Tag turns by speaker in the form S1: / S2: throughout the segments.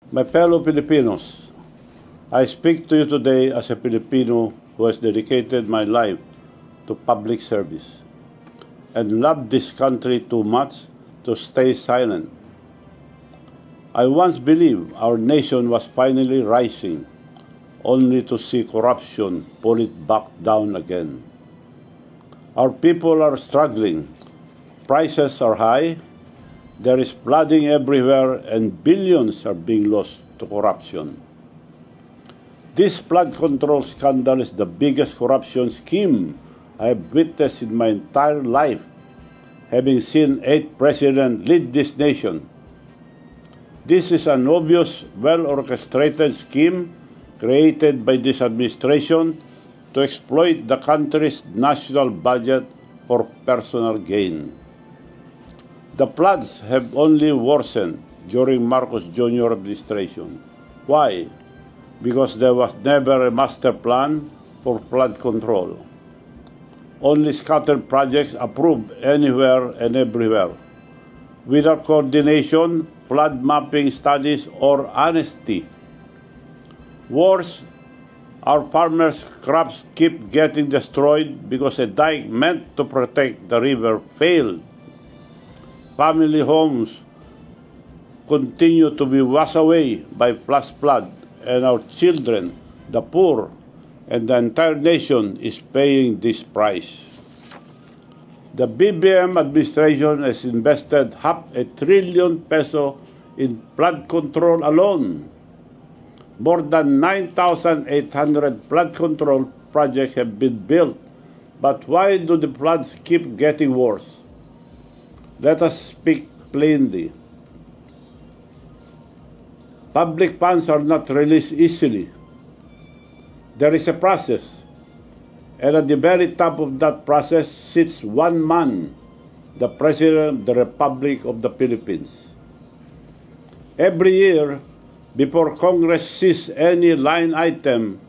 S1: My fellow Filipinos, I speak to you today as a Filipino who has dedicated my life to public service and loved this country too much to stay silent. I once believed our nation was finally rising, only to see corruption pull it back down again. Our people are struggling, prices are high, there is flooding everywhere, and billions are being lost to corruption. This flood control scandal is the biggest corruption scheme I have witnessed in my entire life, having seen 8 presidents lead this nation. This is an obvious, well-orchestrated scheme created by this administration to exploit the country's national budget for personal gain. The floods have only worsened during Marcos Jr. administration. Why? Because there was never a master plan for flood control. Only scattered projects approved anywhere and everywhere, without coordination, flood mapping studies, or honesty. Worse, our farmers' crops keep getting destroyed because a dike meant to protect the river failed. Family homes continue to be washed away by flash flood, and our children, the poor, and the entire nation is paying this price. The BBM administration has invested ₱500 billion in flood control alone. More than 9,800 flood control projects have been built, but why do the floods keep getting worse? Let us speak plainly. Public funds are not released easily. There is a process, and at the very top of that process sits one man, the President of the Republic of the Philippines. Every year, before Congress sees any line item,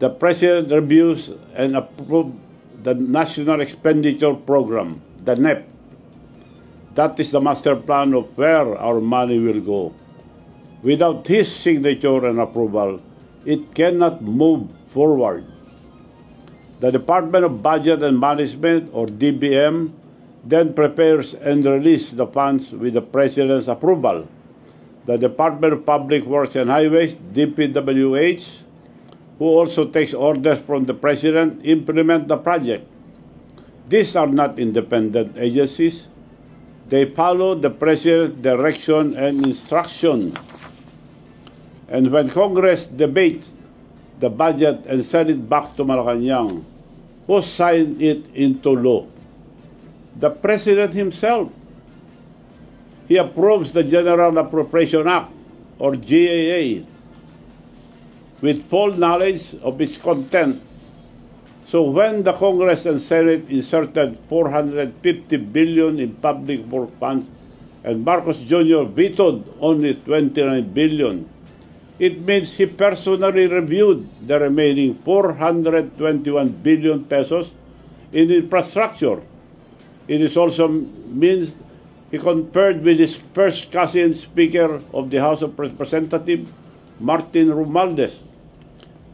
S1: the President reviews and approves the National Expenditure Program, the NEP. That is the master plan of where our money will go. Without his signature and approval, it cannot move forward. The Department of Budget and Management, or DBM, then prepares and releases the funds with the President's approval. The Department of Public Works and Highways, DPWH, who also takes orders from the President, implement the project. These are not independent agencies. They follow the President's direction and instruction. And when Congress debates the budget and send it back to Malacanang, who signed it into law? The President himself. He approves the General Appropriation Act, or GAA, with full knowledge of its content. So when the Congress and Senate inserted $450 billion in public work funds and Marcos Jr. vetoed only $29 billion, it means he personally reviewed the remaining ₱421 billion in infrastructure. It is also means he conferred with his first cousin Speaker of the House of Representatives, Martin Romualdez.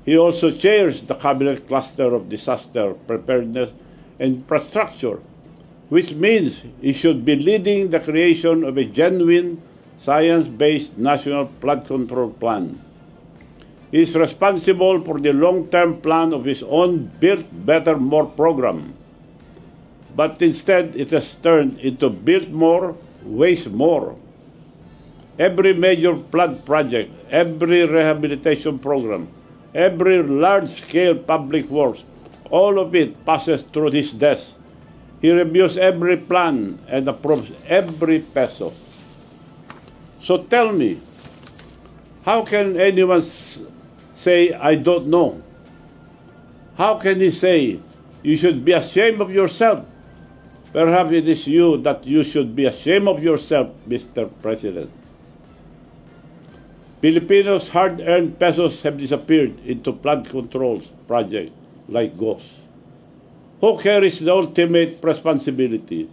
S1: He also chairs the Cabinet Cluster of Disaster Preparedness and Infrastructure, which means he should be leading the creation of a genuine, science-based national flood control plan. He is responsible for the long-term plan of his own Build Better More program. But instead, it has turned into Build More, Waste More. Every major flood project, every rehabilitation program, every large-scale public works, all of it passes through his desk. He reviews every plan and approves every peso. So tell me, how can anyone say, I don't know? How can he say, you should be ashamed of yourself? Perhaps it is you that you should be ashamed of yourself, Mr. President. Filipinos' hard-earned pesos have disappeared into flood controls projects like ghosts. Who carries the ultimate responsibility?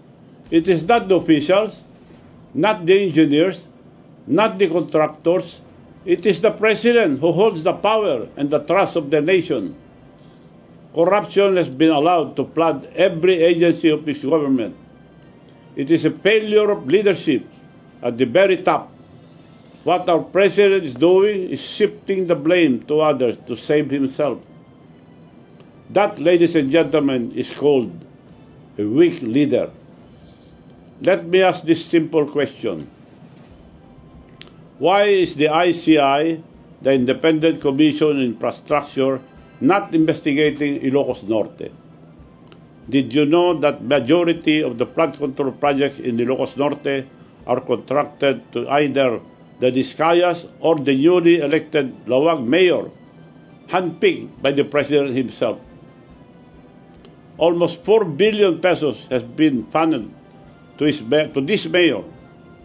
S1: It is not the officials, not the engineers, not the contractors. It is the president who holds the power and the trust of the nation. Corruption has been allowed to flood every agency of this government. It is a failure of leadership at the very top. What our president is doing is shifting the blame to others to save himself. That, ladies and gentlemen, is called a weak leader. Let me ask this simple question. Why is the ICI, the Independent Commission on Infrastructure, not investigating Ilocos Norte? Did you know that majority of the flood control projects in Ilocos Norte are contracted to either the Discayas or the newly elected Lawag mayor, handpicked by the president himself? Almost 4 billion pesos has been funneled to this mayor,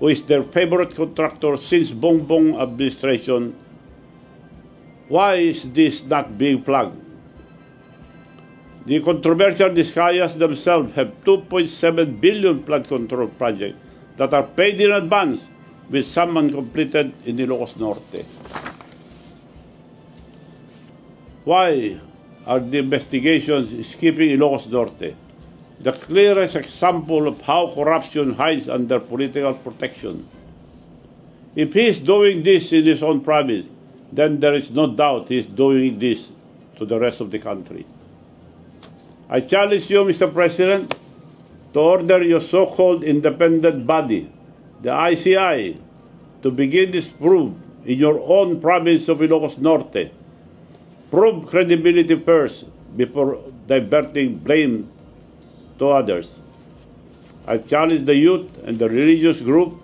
S1: who is their favorite contractor since Bongbong administration. Why is this not being flagged? The controversial Discayas themselves have 2.7 billion flood control projects that are paid in advance, with some uncompleted in Ilocos Norte. Why are the investigations skipping Ilocos Norte? The clearest example of how corruption hides under political protection. If he is doing this in his own province, then there is no doubt he is doing this to the rest of the country. I challenge you, Mr. President, to order your so-called independent body, the ICI, to begin this probe in your own province of Ilocos Norte. Prove credibility first before diverting blame to others. I challenge the youth and the religious group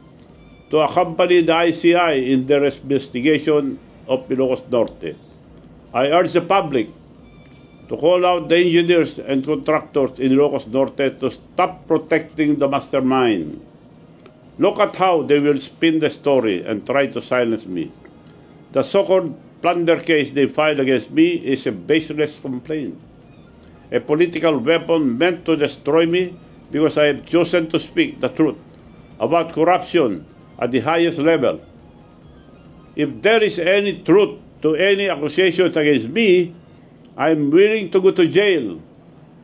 S1: to accompany the ICI in their investigation of Ilocos Norte. I urge the public to call out the engineers and contractors in Ilocos Norte to stop protecting the mastermind. Look at how they will spin the story and try to silence me. The so-called plunder case they filed against me is a baseless complaint, a political weapon meant to destroy me because I have chosen to speak the truth about corruption at the highest level. If there is any truth to any accusations against me, I am willing to go to jail.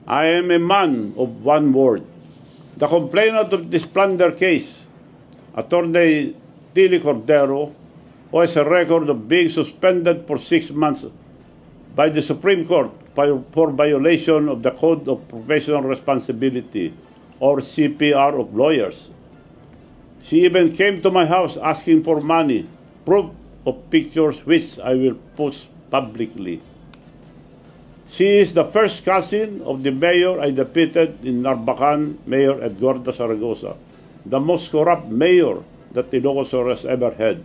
S1: I am a man of one word. The complainant of this plunder case, Attorney Tilly Cordero, who has a record of being suspended for 6 months by the Supreme Court for violation of the Code of Professional Responsibility, or CPR of lawyers. She even came to my house asking for money, proof of pictures which I will post publicly. She is the first cousin of the mayor I defeated in Narvacan, Mayor Edgardo Zaragoza, the most corrupt mayor that Ilocos has ever had.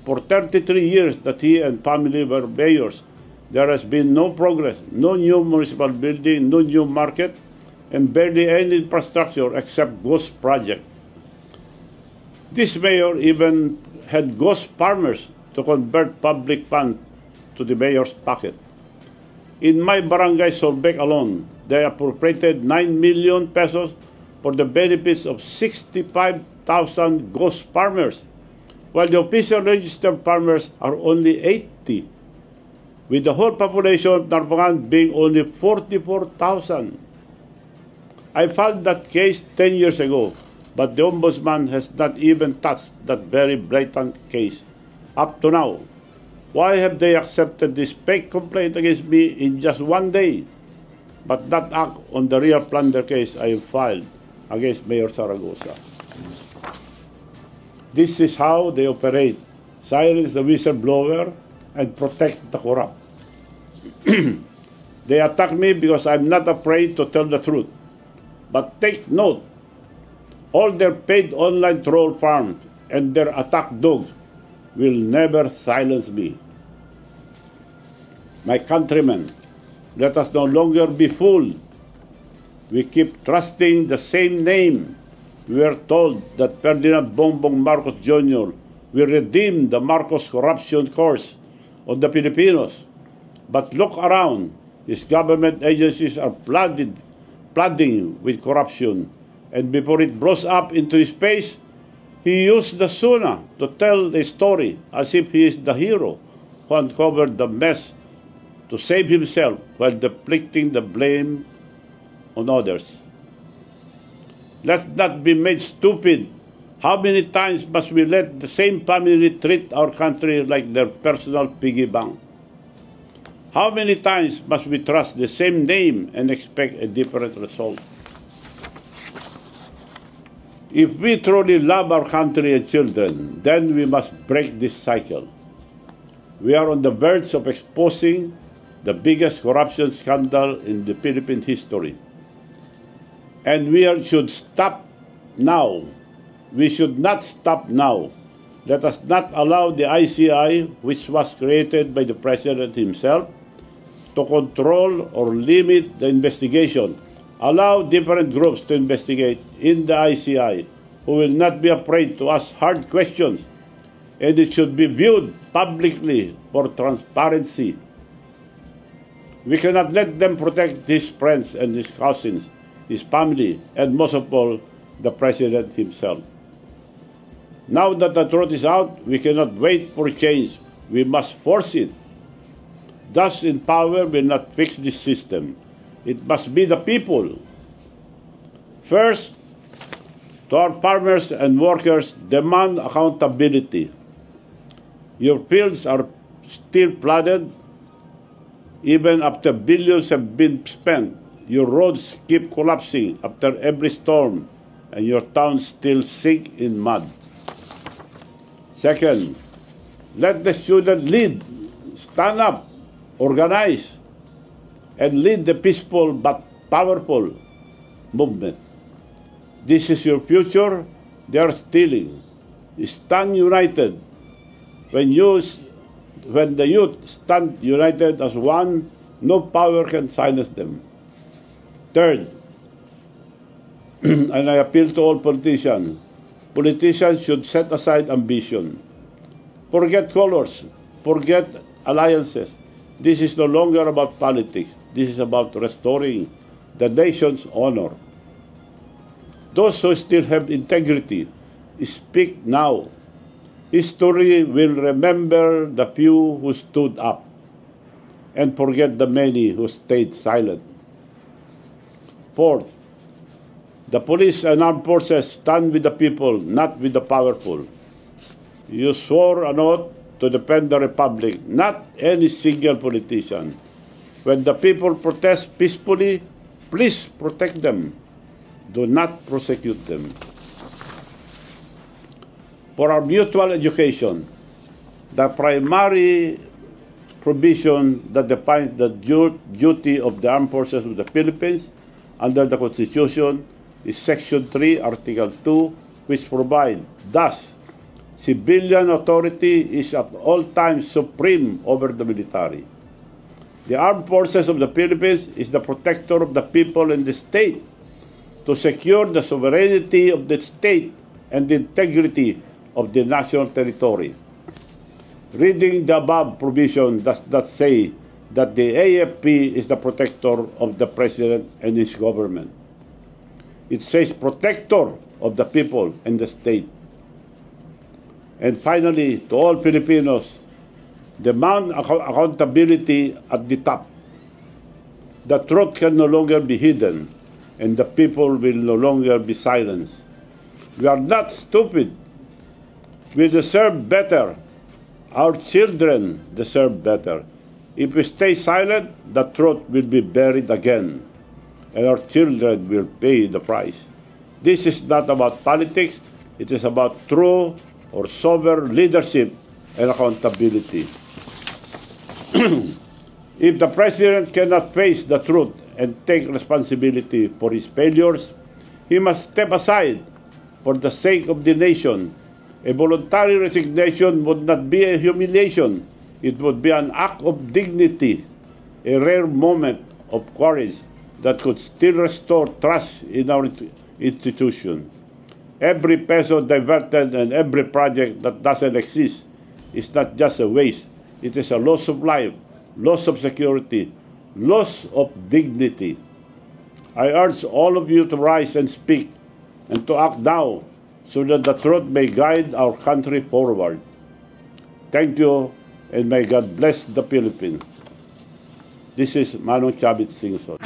S1: For 33 years that he and family were mayors, there has been no progress, no new municipal building, no new market, and barely any infrastructure except ghost project. This mayor even had ghost farmers to convert public funds to the mayor's pocket. In my barangay Solbec alone, they appropriated 9 million pesos for the benefits of 65,000 ghost farmers, while the official registered farmers are only 80, with the whole population of Narvacan being only 44,000. I filed that case 10 years ago, but the Ombudsman has not even touched that very blatant case up to now. Why have they accepted this fake complaint against me in just 1 day, but not act on the real plunder case I have filed against Mayor Zaragoza? This is how they operate: silence the whistleblower and protect the corrupt. They attack me because I'm not afraid to tell the truth. But take note, all their paid online troll farms and their attack dogs will never silence me. My countrymen, let us no longer be fooled. We keep trusting the same name. We were told that Ferdinand Bongbong Marcos Jr. will redeem the Marcos corruption course on the Filipinos. But look around, his government agencies are flooding with corruption. And before it blows up into his face, He used the Suna to tell the story as if he is the hero who uncovered the mess to save himself while deflecting the blame on others. Let's not be made stupid. How many times must we let the same family treat our country like their personal piggy bank? How many times must we trust the same name and expect a different result? If we truly love our country and children, then we must break this cycle. We are on the verge of exposing the biggest corruption scandal in the Philippine history. And should stop now. We should not stop now. Let us not allow the ICI, which was created by the President himself, to control or limit the investigation. Allow different groups to investigate in the ICI who will not be afraid to ask hard questions, and it should be viewed publicly for transparency. We cannot let them protect his friends and his cousins, his family, and most of all, the President himself. Now that the truth is out, we cannot wait for change. We must force it. Thus, in power will not fix this system. It must be the people. First, to our farmers and workers, demand accountability. Your fields are still flooded, even after billions have been spent. Your roads keep collapsing after every storm, and your towns still sink in mud. Second, let the student lead, stand up, organize, and lead the peaceful but powerful movement. This is your future. They are stealing. Stand united. When the youth stand united as one, no power can silence them. Third, and I appeal to all politicians, politicians should set aside ambition. Forget colors, forget alliances. This is no longer about politics. This is about restoring the nation's honor. Those who still have integrity, speak now. History will remember the few who stood up and forget the many who stayed silent. Fourth, the police and armed forces stand with the people, not with the powerful. You swore an oath to defend the Republic, not any single politician. When the people protest peacefully, please protect them. Do not prosecute them. For our mutual education, the primary provision that defines the duty of the armed forces of the Philippines under the Constitution is Section 3, Article 2, which provides, thus, civilian authority is at all times supreme over the military. The armed forces of the Philippines is the protector of the people and the state to secure the sovereignty of the state and the integrity of the national territory. Reading the above provision does not say that the AFP is the protector of the President and his government. It says protector of the people and the state. And finally, to all Filipinos, demand accountability at the top. The truth can no longer be hidden, and the people will no longer be silenced. We are not stupid. We deserve better. Our children deserve better. If we stay silent, the truth will be buried again, and our children will pay the price. This is not about politics. It is about true or sober leadership and accountability. If the President cannot face the truth and take responsibility for his failures, he must step aside for the sake of the nation. A voluntary resignation would not be a humiliation. It would be an act of dignity, a rare moment of courage that could still restore trust in our institution. Every peso diverted and every project that doesn't exist is not just a waste. It is a loss of life, loss of security, loss of dignity. I urge all of you to rise and speak and to act now so that the truth may guide our country forward. Thank you, and may God bless the Philippines. This is Manong Chavit Singson.